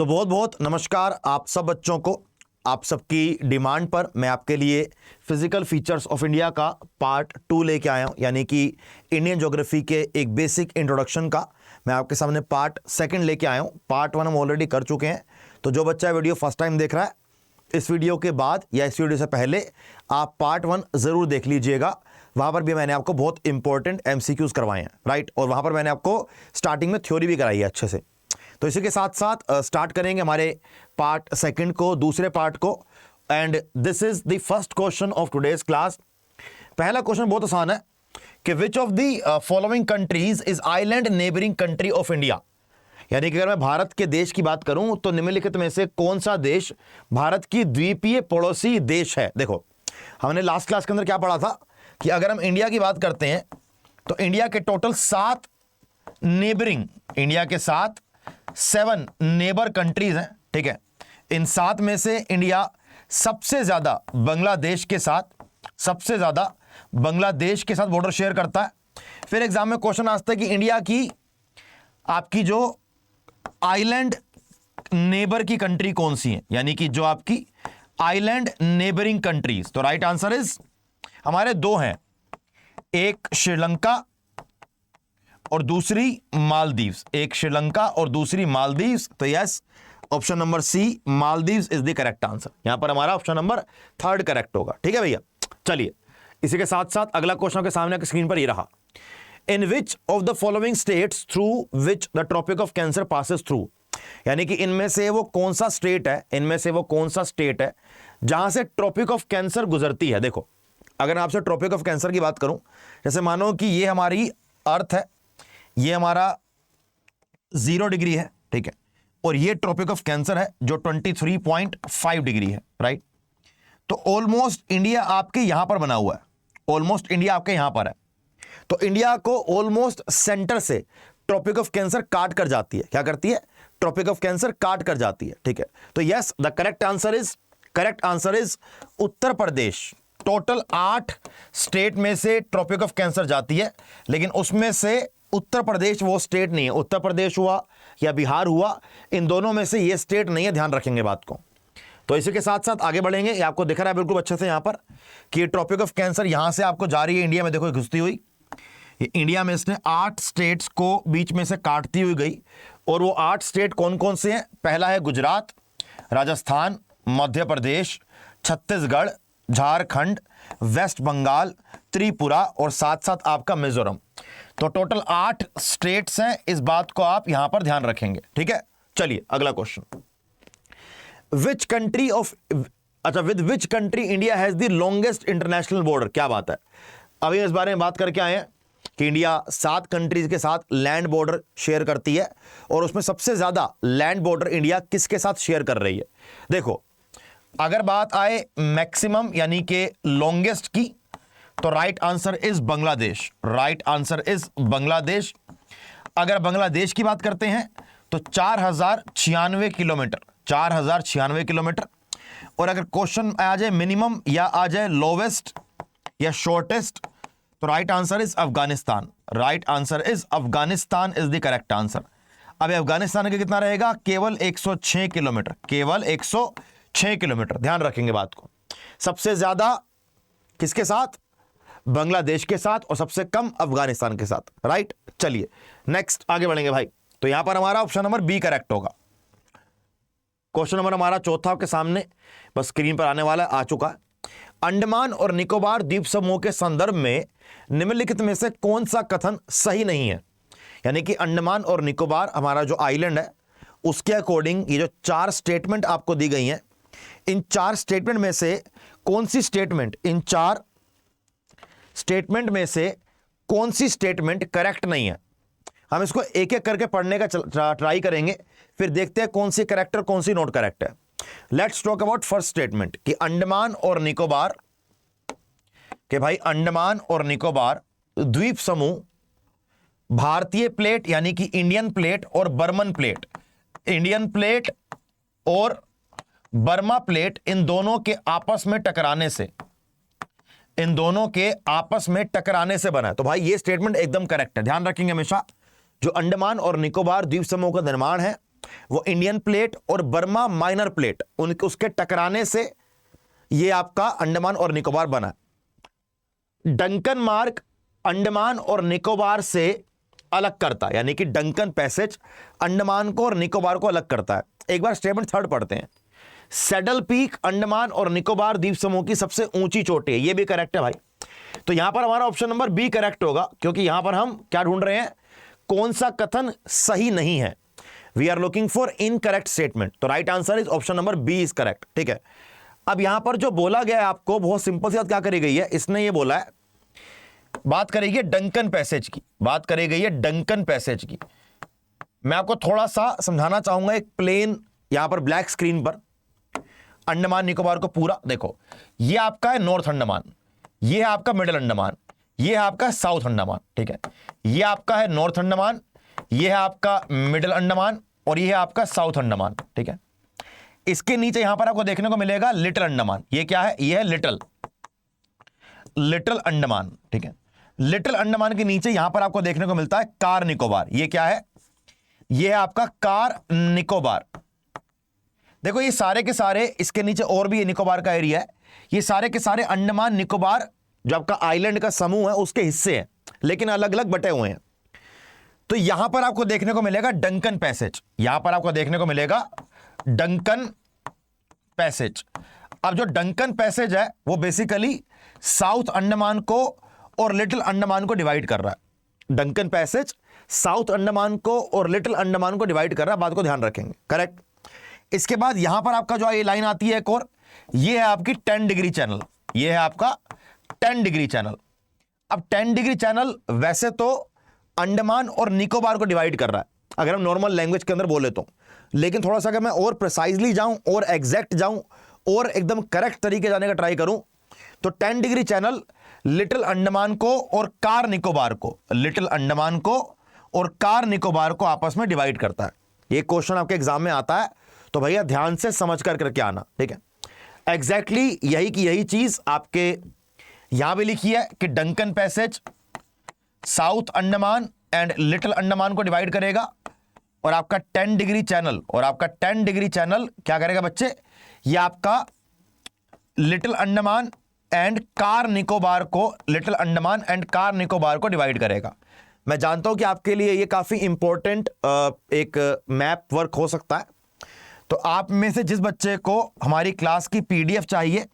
तो बहुत बहुत नमस्कार आप सब बच्चों को। आप सबकी डिमांड पर मैं आपके लिए फिजिकल फीचर्स ऑफ इंडिया का पार्ट 2 लेके आया हूँ, यानी कि इंडियन ज्योग्राफी के एक बेसिक इंट्रोडक्शन का मैं आपके सामने पार्ट 2 लेके आया हूँ। पार्ट 1 हम ऑलरेडी कर चुके हैं। तो जो बच्चा वीडियो फर्स्ट टाइम देख रहा है, इस वीडियो के बाद या इस वीडियो से पहले आप पार्ट 1 ज़रूर देख लीजिएगा। वहाँ पर भी मैंने आपको बहुत इंपॉर्टेंट MCQs करवाए हैं, राइट। और वहाँ पर मैंने आपको स्टार्टिंग में थ्योरी भी कराई है अच्छे से। तो इसी के साथ साथ स्टार्ट करेंगे हमारे पार्ट 2 को, दूसरे पार्ट को। And this is the first question of today's class. पहला क्वेश्चन बहुत आसान है कि विच of the following countries is island neighbouring country of India. यानी कि अगर मैं भारत के देश की बात करूं तो निम्नलिखित में से कौन सा देश भारत की द्वीपीय पड़ोसी देश है। देखो, हमने लास्ट क्लास के अंदर क्या पढ़ा था कि अगर हम इंडिया की बात करते हैं तो इंडिया के टोटल 7 नेबरिंग, इंडिया के 7 नेबर कंट्रीज हैं, ठीक है। इन 7 में से इंडिया सबसे ज्यादा बांग्लादेश के साथ बॉर्डर शेयर करता है। फिर एग्जाम में क्वेश्चन आता है कि इंडिया की आपकी जो आइलैंड नेबर की कंट्री कौन सी है, यानी कि जो आपकी आइलैंड नेबरिंग कंट्रीज। तो राइट आंसर इज हमारे 2 हैं, एक श्रीलंका और दूसरी मालदीव्स। एक श्रीलंका और दूसरी मालदीव्स। तो yes, option number C Maldives is the correct answer. यहां पर हमारा ऑप्शन नंबर 3 करेक्ट होगा, ठीक है भैया। चलिए, इसी के साथ साथ अगला क्वेश्चन के सामने स्क्रीन पर ये रहा। In which of the following states through which the tropic of cancer passes through. यानी कि इनमें से वो कौन सा स्टेट है जहां से ट्रॉपिक ऑफ कैंसर गुजरती है। देखो, अगर मैं आपसे ट्रॉपिक ऑफ कैंसर की बात करूं, जैसे मानो कि ये हमारी अर्थ है, ये हमारा 0 डिग्री है, ठीक है, और ये ट्रॉपिक ऑफ कैंसर है जो 23.5 डिग्री है, राइट। तो ऑलमोस्ट इंडिया आपके यहां पर बना हुआ है, ऑलमोस्ट इंडिया आपके यहां पर है। तो इंडिया को ऑलमोस्ट सेंटर से ट्रॉपिक ऑफ कैंसर काट कर जाती है। क्या करती है? ट्रॉपिक ऑफ कैंसर काट कर जाती है, ठीक है। तो yes, the correct answer is Uttar Pradesh. Total 8 state में से ट्रॉपिक ऑफ कैंसर जाती है, लेकिन उसमें से उत्तर प्रदेश वो स्टेट नहीं है। उत्तर प्रदेश हुआ या बिहार हुआ, इन दोनों में से ये स्टेट नहीं है, ध्यान रखेंगे बात को। तो इसी के साथ साथ आगे बढ़ेंगे। ये आपको दिख रहा है बिल्कुल अच्छे से यहां पर कि ट्रॉपिक ऑफ कैंसर यहां से आपको जा रही है इंडिया में, देखो घुसती हुई। ये इंडिया में इसने 8 स्टेट्स को बीच में से काटती हुई गई, और वो 8 स्टेट कौन कौन से हैं? पहला है गुजरात, राजस्थान, मध्य प्रदेश, छत्तीसगढ़, झारखंड, वेस्ट बंगाल, त्रिपुरा और साथ साथ आपका मिजोरम। तो टोटल 8 स्टेट्स हैं, इस बात को आप यहां पर ध्यान रखेंगे, ठीक है। चलिए अगला question. Which country with which country India has the longest international border. क्या बात है, अभी इस बारे में बात करके आए हैं कि इंडिया 7 कंट्रीज के साथ लैंड बॉर्डर शेयर करती है, और उसमें सबसे ज्यादा लैंड बॉर्डर इंडिया किसके साथ शेयर कर रही है। देखो, अगर बात आए मैक्सिमम यानी कि लॉन्गेस्ट की, तो राइट आंसर इज बांग्लादेश। अगर बांग्लादेश की बात करते हैं तो 4096 किलोमीटर। और अगर क्वेश्चन आ जाए मिनिमम या आ जाए लोवेस्ट या शॉर्टेस्ट, तो right answer is Afghanistan. Is the correct answer. अब अफगानिस्तान का कितना रहेगा? केवल 106 किलोमीटर। ध्यान रखेंगे बात को। सबसे ज्यादा किसके साथ? बांग्लादेश के साथ, और सबसे कम अफगानिस्तान के साथ, राइट। चलिए नेक्स्ट आगे बढ़ेंगे भाई। तो यहां पर हमारा ऑप्शन नंबर बी करेक्ट होगा। क्वेश्चन नंबर हमारा चौथा आपके सामने बस स्क्रीन पर आने वाला आ चुका है। अंडमान और निकोबार द्वीप समूह के संदर्भ में निम्नलिखित में से कौन सा कथन सही नहीं है। यानी कि अंडमान और निकोबार हमारा जो आइलैंड है, उसके अकॉर्डिंग ये जो 4 स्टेटमेंट आपको दी गई हैं, इन 4 स्टेटमेंट में से कौन सी स्टेटमेंट, इन 4 स्टेटमेंट में से कौन सी स्टेटमेंट करेक्ट नहीं है। हम इसको एक एक करके पढ़ने का ट्राई करेंगे, फिर देखते हैं कौन सी करेक्ट और कौन सी नॉट करेक्ट है। Let's talk about first statement कि अंडमान और निकोबार के भाई अंडमान और निकोबार द्वीप समूह भारतीय प्लेट यानी कि इंडियन प्लेट और बर्मन प्लेट, इंडियन प्लेट और बर्मा प्लेट, इन दोनों के आपस में टकराने से बना है। तो भाई ये स्टेटमेंट एकदम करेक्ट है, ध्यान रखेंगे हमेशा। जो अंडमान और निकोबार द्वीप समूह का निर्माण है वो इंडियन प्लेट और बर्मा माइनर प्लेट उसके टकराने से ये आपका अंडमान और निकोबार बना। डंकन मार्क अंडमान और निकोबार से अलग करता है, यानी कि डंकन पैसेज अंडमान को और निकोबार को अलग करता है। एक बार स्टेटमेंट थर्ड पढ़ते हैं। सैडल पीक अंडमान और निकोबार द्वीप समूह की सबसे ऊंची चोटी है। ये भी करेक्ट है भाई। तो यहां पर हमारा ऑप्शन नंबर बी करेक्ट होगा, क्योंकि यहां पर हम क्या ढूंढ रहे हैं, कौन सा कथन सही नहीं है। We are looking for incorrect statement. तो right answer is option number B is correct. ठीक है, अब यहां पर जो बोला गया है आपको बहुत सिंपल सी बात क्या करी गई है, इसने ये बोला है, बात करेगी डंकन पैसेज की, बात करी गई है डंकन पैसेज की। मैं आपको थोड़ा सा समझाना चाहूंगा। एक प्लेन यहां पर ब्लैक स्क्रीन पर अंडमान निकोबार को पूरा देखो, ये आपका है नॉर्थ अंडमान, ये है आपका मिडिल अंडमान, ये है आपका साउथ अंडमान। ठीक है, ये आपका है नॉर्थ अंडमान, ये है आपका मिडिल अंडमान और ये है आपका साउथ अंडमान। ठीक है, इसके नीचे यहां पर आपको देखने को मिलेगा लिटिल अंडमान। ये क्या है, ये है लिटिल अंडमान। ठीक है, लिटिल अंडमान के नीचे यहां पर आपको देखने को मिलता है कार निकोबार। ये क्या है, ये है आपका कार निकोबार। देखो ये सारे के सारे, इसके नीचे और भी ये निकोबार का एरिया है। ये सारे के सारे अंडमान निकोबार जो आपका आइलैंड का समूह है उसके हिस्से हैं, लेकिन अलग अलग बटे हुए हैं। तो यहां पर आपको देखने को मिलेगा डंकन पैसेज, यहां पर आपको देखने को मिलेगा डंकन पैसेज। अब जो डंकन पैसेज है वो बेसिकली साउथ अंडमान को और लिटिल अंडमान को डिवाइड कर रहा है। डंकन पैसेज साउथ अंडमान को और लिटिल अंडमान को डिवाइड कर रहा है, बात को ध्यान रखेंगे। करेक्ट। इसके बाद यहां पर आपका जो ये लाइन आती है एक और, ये है आपकी 10 डिग्री चैनल, ये है आपका 10 डिग्री चैनल। अब 10 डिग्री चैनल वैसे तो अंडमान और निकोबार को डिवाइड कर रहा है अगर हम नॉर्मल लैंग्वेज के अंदर बोले तो, लेकिन थोड़ा सा अगर मैं और प्रिसाइजली जाऊं और एग्जैक्ट जाऊं और एकदम करेक्ट तरीके जाने का ट्राई करूं तो 10 डिग्री चैनल लिटिल अंडमान को और कार निकोबार को, लिटिल अंडमान को और कार निकोबार को आपस में डिवाइड करता है। ये क्वेश्चन आपके एग्जाम में आता है, तो भैया ध्यान से समझ कर करके आना। ठीक है, एग्जैक्टली यही की यही चीज आपके यहां भी लिखी है कि Duncan passage south Andaman and little Andaman को डिवाइड करेगा और आपका 10 डिग्री चैनल, और आपका 10 डिग्री चैनल क्या करेगा बच्चे, ये आपका लिटिल अंडमान एंड कार निकोबार को, लिटिल अंडमान एंड कार निकोबार को डिवाइड करेगा। मैं जानता हूं कि आपके लिए ये काफी इंपॉर्टेंट एक मैप वर्क हो सकता है, तो आप में से जिस बच्चे को हमारी क्लास की पीडीएफ चाहिए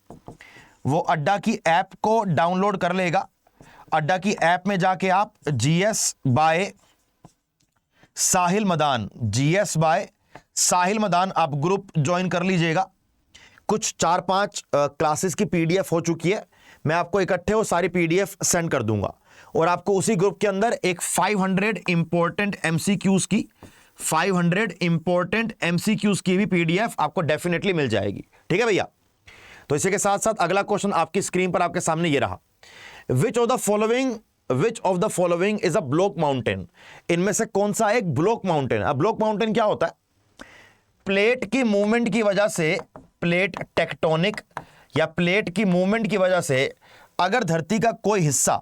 वो अड्डा की ऐप को डाउनलोड कर लेगा। अड्डा की ऐप में जाके आप GS by Sahil Madan, GS by Sahil Madan आप ग्रुप ज्वाइन कर लीजिएगा। कुछ 4-5 क्लासेस की पीडीएफ हो चुकी है, मैं आपको इकट्ठे वो सारी पीडीएफ सेंड कर दूंगा और आपको उसी ग्रुप के अंदर एक 500 इंपॉर्टेंट एमसीक्यूज की, 500 इंपॉर्टेंट एमसीक्यूज की भी पीडीएफ आपको डेफिनेटली मिल जाएगी। ठीक है भैया, तो इसी के साथ साथ अगला क्वेश्चन आपकी स्क्रीन पर आपके सामने ये रहा, विच of the following is a block mountain. इनमें से कौन सा एक ब्लॉक माउंटेन है। अब ब्लॉक माउंटेन क्या होता है, प्लेट की मूवमेंट की वजह से, प्लेट टेक्टोनिक या प्लेट की मूवमेंट की वजह से अगर धरती का कोई हिस्सा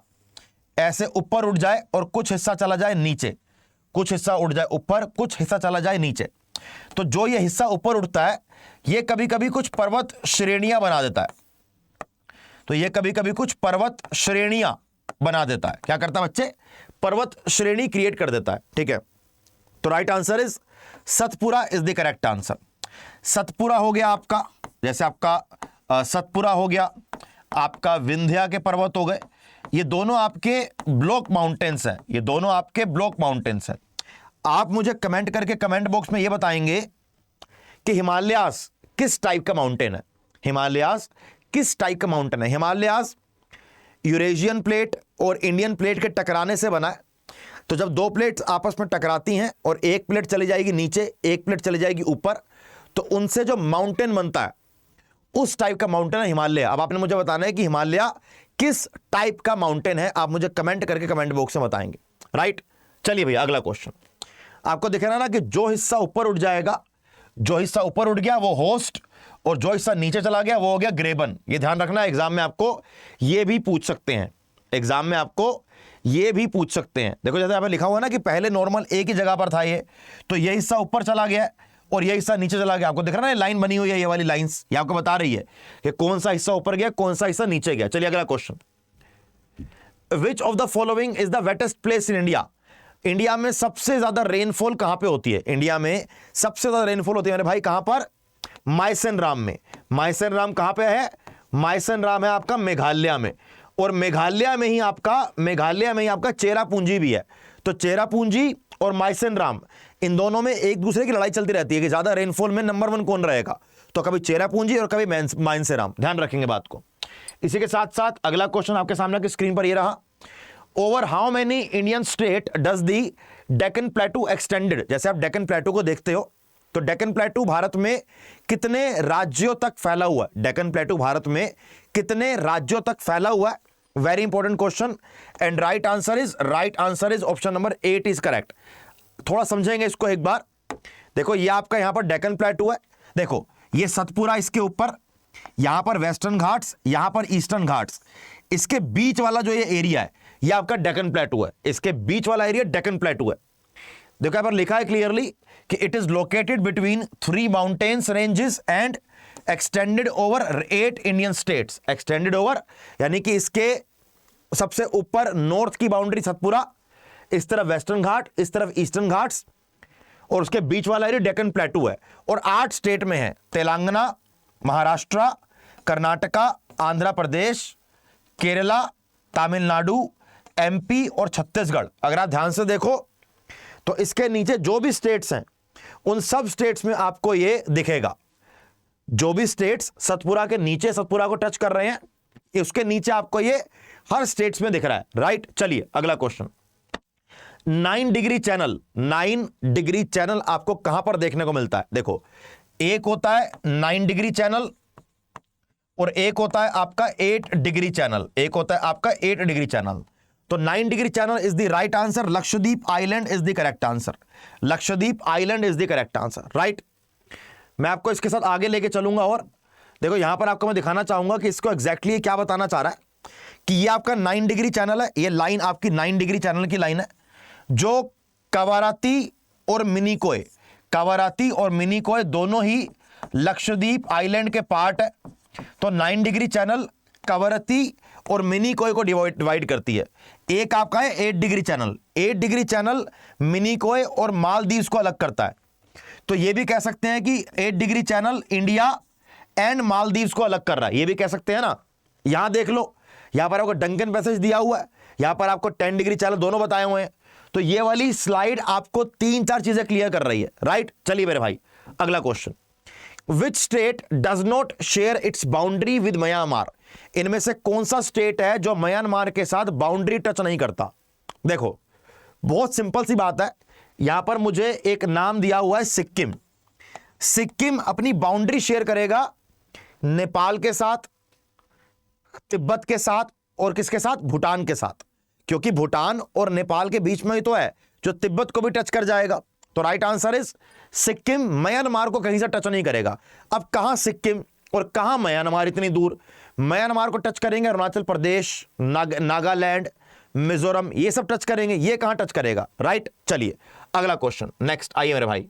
ऐसे ऊपर उठ जाए और कुछ हिस्सा चला जाए नीचे, कुछ हिस्सा उठ जाए ऊपर, कुछ हिस्सा चला जाए नीचे, तो जो ये हिस्सा ऊपर उठता है ये कभी कभी कुछ पर्वत श्रेणियां बना देता है। तो ये कभी कभी कुछ पर्वत श्रेणियां बना देता है। क्या करता है बच्चे, पर्वत श्रेणी क्रिएट कर देता है। ठीक है, तो right answer is Satpura is the correct answer. Satpura हो गया आपका, जैसे आपका सतपुरा हो गया, आपका विंध्या के पर्वत हो गए, ये दोनों आपके ब्लॉक माउंटेन्स हैं, ये दोनों आपके ब्लॉक माउंटेन्स हैं। आप मुझे कमेंट करके कमेंट बॉक्स में ये बताएंगे कि हिमालयास किस टाइप का माउंटेन है, हिमालयास किस टाइप का माउंटेन है। हिमालयास यूरेशियन प्लेट और इंडियन प्लेट के टकराने से बना है। तो जब दो प्लेट्स आपस में टकराती हैं और एक प्लेट चली जाएगी नीचे, एक प्लेट चली जाएगी ऊपर, तो उनसे जो माउंटेन बनता है उस टाइप का माउंटेन है हिमालय। अब आपने मुझे बताना है कि हिमालय किस टाइप का माउंटेन है, आप मुझे कमेंट करके कमेंट बॉक्स में बताएंगे। राइट, चलिए भैया अगला क्वेश्चन आपको दिख रहा है ना कि जो हिस्सा ऊपर उठ जाएगा, जो हिस्सा ऊपर उठ गया वो होस्ट और जो हिस्सा नीचे चला गया वो हो गया ग्रेबन। ये ध्यान रखना, एग्जाम में आपको ये भी पूछ सकते हैं, एग्जाम में आपको ये भी पूछ सकते हैं। देखो जैसे यहाँ पे लिखा हुआ ना कि पहले नॉर्मल एक ही जगह पर था ये, तो ये हिस्सा ऊपर चला गया और ये हिस्सा नीचे चला गया। आपको दिख रहा है ना लाइन बनी हुई है, ये वाली लाइंस ये आपको बता रही है कि कौन सा हिस्सा ऊपर गया, कौन सा हिस्सा नीचे गया। चलिए अगला question, which of the following is the wettest place in India? India में सबसे ज्यादा रेनफॉल कहां पे होती है? इंडिया में सबसे ज्यादा रेनफॉल होती है मेरे भाई कहां पर? माइसेन राम में। माइसेन राम कहां पे है? माइसेन राम है आपका मेघालय में, और मेघालय में ही आपका चेरापूंजी भी है। तो चेरापूंजी और माइसेन राम, इन दोनों में एक दूसरे की लड़ाई चलती रहती है कि ज्यादा रेनफॉल में नंबर 1 कौन रहेगा। तो कभी चेरापूंजी और कभी माइसेन राम, ध्यान रखेंगे बात को। इसी के साथ साथ अगला क्वेश्चन आपके सामने की स्क्रीन पर ये रहा, over how many Indian state does the Deccan प्लेटू extended? जैसे आप डेक्कन प्लेटू को देखते हो तो डेक्कन प्लेटू भारत में कितने राज्यों तक फैला हुआ है? डेक्कन प्लेटू भारत में कितने राज्यों तक फैला हुआ है? Very important question, and right answer is option number 8 is correct. थोड़ा समझेंगे इसको एक बार। देखो ये आपका यहां पर डेक्कन प्लेटू है, देखो ये सतपुरा, इसके ऊपर यहां पर वेस्टर्न घाट्स, यहां पर ईस्टर्न घाट्स, इसके बीच वाला जो ये एरिया है ये आपका डेक्कन प्लेटू है। इसके बीच वाला एरिया डेक्कन प्लेटू है। देखो यहां पर लिखा है क्लियरली कि it is located between 3 mountains ranges and extended over 8 Indian states. Extended over यानी कि इसके सबसे ऊपर नॉर्थ की बाउंड्री सतपुरा, इस तरफ वेस्टर्न घाट, इस तरफ ईस्टर्न घाट्स, और उसके बीच वाला एरिया डेक्कन प्लेटू है। और 8 स्टेट में है, तेलंगाना, महाराष्ट्र, कर्नाटका, आंध्र प्रदेश, केरला, तमिलनाडु, एमपी और छत्तीसगढ़। अगर आप ध्यान से देखो तो इसके नीचे जो भी स्टेट्स हैं उन सब स्टेट्स में आपको ये दिखेगा। जो भी स्टेट्स सतपुरा के नीचे, सतपुरा को टच कर रहे हैं, उसके नीचे आपको ये हर स्टेट्स में दिख रहा है, राइट। चलिए अगला question, 9 degree channel. 9 degree channel आपको कहां पर देखने को मिलता है? देखो एक होता है 9 डिग्री चैनल और एक होता है आपका 8 डिग्री चैनल। एक होता है आपका 8 डिग्री चैनल। तो 9 degree channel is the right answer. Lakshadweep island is the correct answer. Lakshadweep island is the correct answer, right. मैं आपको इसके साथ आगे लेके चलूंगा और देखो यहां पर आपको मैं दिखाना चाहूंगा कि इसको एग्जैक्टली क्या बताना चाह रहा है कि ये आपका 9 डिग्री चैनल है। ये लाइन आपकी 9 डिग्री चैनल की लाइन है जो कवाराती और मिनिकोय, कवाराती और मिनिकोय दोनों ही लक्षद्वीप आइलैंड के पार्ट है। तो 9 डिग्री चैनल कवारती और मिनिकोय को डिवाइड करती है। एक आपका है 8 degree channel. 8 degree channel Minicoy और मालदीव्स को अलग करता है। तो ये भी कह सकते हैं कि 8 degree channel India and Maldives को अलग कर रहा है, ये भी कह सकते हैं ना। यहां देख लो, यहां पर आपको डंकन पैसेज दिया हुआ है, यहां पर आपको 10 डिग्री चैनल दोनों बताए हुए हैं। तो ये वाली स्लाइड आपको 3-4 चीजें क्लियर कर रही है, राइट। चलिए मेरे भाई अगला question, which state does not share its boundary with Myanmar? इनमें से कौन सा स्टेट है जो म्यांमार के साथ बाउंड्री टच नहीं करता? देखो बहुत सिंपल सी बात है, यहां पर मुझे एक नाम दिया हुआ है सिक्किम। सिक्किम अपनी बाउंड्री शेयर करेगा नेपाल के साथ, तिब्बत के साथ और किसके साथ? भूटान के साथ, क्योंकि भूटान और नेपाल के बीच में ही तो है जो तिब्बत को भी टच कर जाएगा। तो right answer is Sikkim Myanmar को कहीं से टच नहीं करेगा। अब कहां सिक्किम और कहां म्यांमार? इतनी दूर। म्यांमार को टच करेंगे अरुणाचल प्रदेश, नागालैंड, मिजोरम, ये सब टच करेंगे। ये कहां टच करेगा? राइट। चलिए अगला क्वेश्चन, नेक्स्ट आइए मेरे भाई।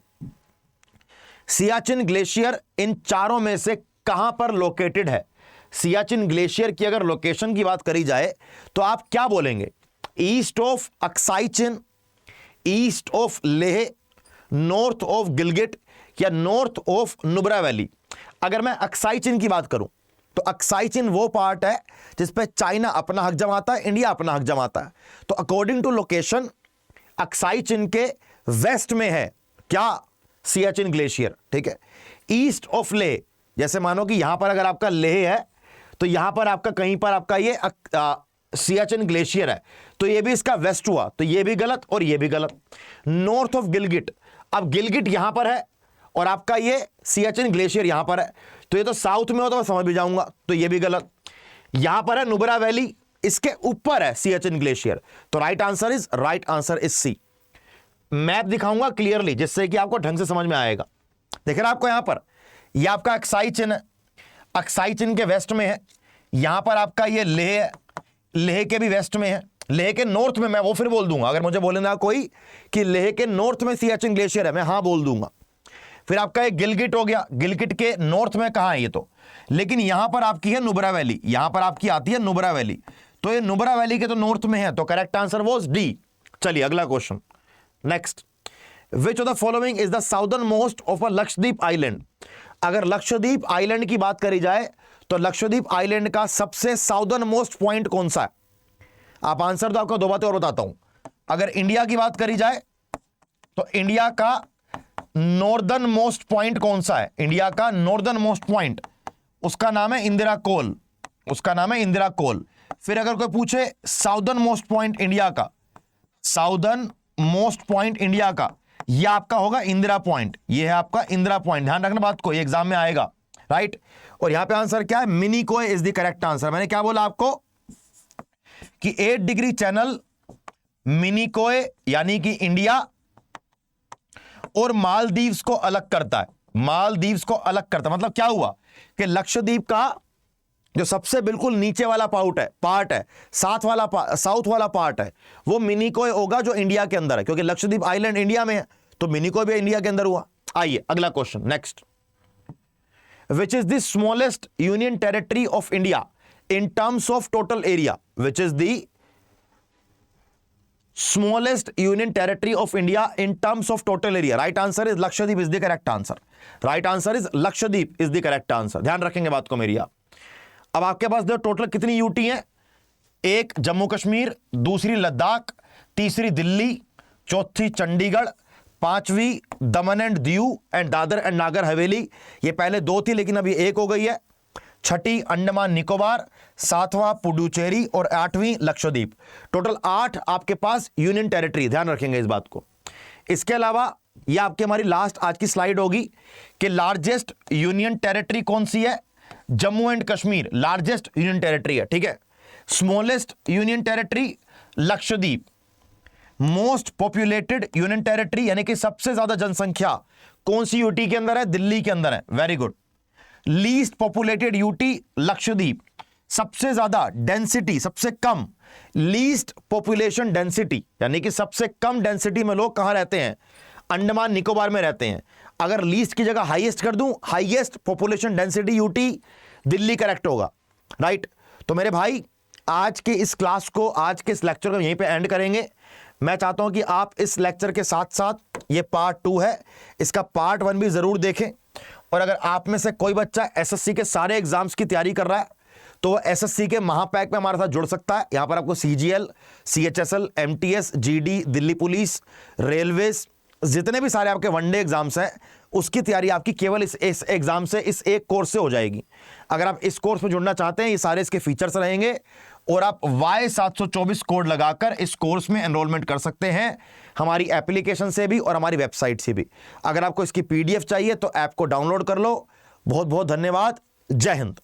सियाचिन ग्लेशियर इन चारों में से कहां पर लोकेटेड है? सियाचिन ग्लेशियर की अगर लोकेशन की बात करी जाए तो आप क्या बोलेंगे? East of Aksai chin, east of Leh, north of Gilgit या नॉर्थ ऑफ नुब्रा वैली? अगर मैं अक्साई चिन की बात करूं तो अक्साई चिन वो पार्ट है जिस पे चाइना अपना हक जमाता है, इंडिया अपना हक जमाता है। तो अकॉर्डिंग टू लोकेशन अक्साई चिन के वेस्ट में है क्या? सियाचिन ग्लेशियर, ठीक है। ईस्ट ऑफ लेह, जैसे मानो कि यहां पर अगर आपका लेह है तो यहां पर आपका कहीं पर आपका ये सियाचिन ग्लेशियर है, तो ये भी इसका वेस्ट हुआ, तो ये भी गलत और ये भी गलत। नॉर्थ ऑफ गिलगिट, अब गिलगिट यहां पर है और आपका ये सियाचिन ग्लेशियर यहां पर है, तो ये तो साउथ में हो तो मैं समझ भी जाऊंगा, तो ये भी गलत। यहां पर है नुब्रा वैली, इसके ऊपर है सियाचिन ग्लेशियर, तो right answer is C. Map दिखाऊंगा क्लियरली जिससे कि आपको ढंग से समझ में आएगा। देख रहे हैं आपको यहां पर, यह आपका अक्साई चिन है, अक्साई चिन के वेस्ट में है। यहां पर आपका ये लेह है, लेह के भी वेस्ट में है। लेह के नॉर्थ में, मैं वो फिर बोल दूंगा। अगर मुझे बोलेगा कोई कि लेह के नॉर्थ में सियाचिन ग्लेशियर है, मैं हाँ बोल दूंगा। फिर आपका एक गिलगिट हो गया, गिलगिट के नॉर्थ में कहां है ये तो, लेकिन यहां पर आपकी है नुब्रा वैली, यहां पर आपकी आती है नुब्रा वैली, तो ये नुब्रा वैली के तो नॉर्थ में है, तो करेक्ट आंसर वाज डी। चलिए अगला question next, which of the following is the southern most of a Lakshadweep island. अगर लक्षद्वीप आइलैंड की बात करी जाए तो लक्षद्वीप आइलैंड का सबसे साउदर्न मोस्ट पॉइंट कौन सा है? आप आंसर तो आपको दो बातें और बताता हूं। अगर इंडिया की बात करी जाए तो इंडिया का नॉर्दर्न मोस्ट पॉइंट कौन सा है? इंडिया का नॉर्दर्न मोस्ट पॉइंट, उसका नाम है इंदिरा कोल, उसका नाम है इंदिरा कोल। फिर अगर कोई पूछे साउदर्न मोस्ट पॉइंट इंडिया का, साउदर्न मोस्ट पॉइंट इंडिया का, यह आपका होगा इंदिरा पॉइंट, यह है आपका इंदिरा पॉइंट। ध्यान रखना बात को, एग्जाम में आएगा, राइट। और यहां पे आंसर क्या है? Minicoy is the correct answer. मैंने क्या बोला आपको कि 8 डिग्री चैनल, मिनिकोय यानी कि इंडिया और मालदीव्स को अलग करता है, मालदीव्स को अलग करता है। मतलब क्या हुआ कि लक्षद्वीप का जो सबसे बिल्कुल नीचे वाला पार्ट है, साउथ वाला पार्ट है, वो मिनिकोय होगा जो इंडिया के अंदर है, क्योंकि लक्षद्वीप आइलैंड इंडिया में है, तो मिनिकोय भी इंडिया के अंदर हुआ। आइए अगला question next, which is the smallest union territory of India in terms of total area? Which is the smallest union territory of India in terms of total area? Right answer is Lakshadweep is the correct answer. Right answer is Lakshadweep is the correct answer. ध्यान रखेंगे बात को मेरी आप। अब आपके पास जो total कितनी यूटी हैं? एक जम्मू कश्मीर, दूसरी लद्दाख, तीसरी दिल्ली, चौथी चंडीगढ़, पांचवी दमन and Diu and Dadar and Nagar Haveli. ये पहले दो थी लेकिन अभी एक हो गई है। छठी अंडमान निकोबार, सातवां पुडुचेरी और आठवीं लक्षद्वीप। टोटल 8 आपके पास यूनियन टेरिटरी, ध्यान रखेंगे इस बात को। इसके अलावा ये आपकी हमारी लास्ट आज की स्लाइड होगी कि लार्जेस्ट यूनियन टेरिटरी कौन सी है? Jammu and Kashmir largest union territory है, ठीक है। Smallest union territory Lakshadweep. Most populated union territory यानी कि सबसे ज्यादा जनसंख्या कौन सी यूटी के अंदर है? दिल्ली के अंदर है, very good. Least populated UT Lakshadweep. सबसे ज्यादा डेंसिटी, सबसे कम लीस्ट पॉपुलेशन डेंसिटी यानी कि सबसे कम डेंसिटी में लोग कहां रहते हैं? अंडमान निकोबार में रहते हैं। अगर लीस्ट की जगह हाईएस्ट कर दूं, highest population density UT Delhi correct होगा, राइट। तो मेरे भाई आज के इस क्लास को, आज के इस लेक्चर को यहीं पे एंड करेंगे। मैं चाहता हूं कि आप इस लेक्चर के साथ साथ, ये पार्ट 2 है, इसका पार्ट 1 भी जरूर देखें। और अगर आप में से कोई बच्चा एसएससी के सारे एग्जाम्स की तैयारी कर रहा है तो वो एसएससी के महापैक में हमारे साथ जुड़ सकता है। यहां पर आपको CGL, CHSL, MTS, GD, Delhi police, railways, जितने भी सारे आपके वनडे एग्जाम्स हैं उसकी तैयारी आपकी केवल इस एग्जाम से, इस एक कोर्स से हो जाएगी। अगर आप इस कोर्स में जुड़ना चाहते हैं, ये सारे इसके फीचर्स रहेंगे और आप Y724 कोड लगाकर इस कोर्स में एनरोलमेंट कर सकते हैं, हमारी एप्लीकेशन से भी और हमारी वेबसाइट से भी। अगर आपको इसकी पीडीएफ चाहिए तो ऐप को डाउनलोड कर लो। बहुत बहुत धन्यवाद। जय हिंद।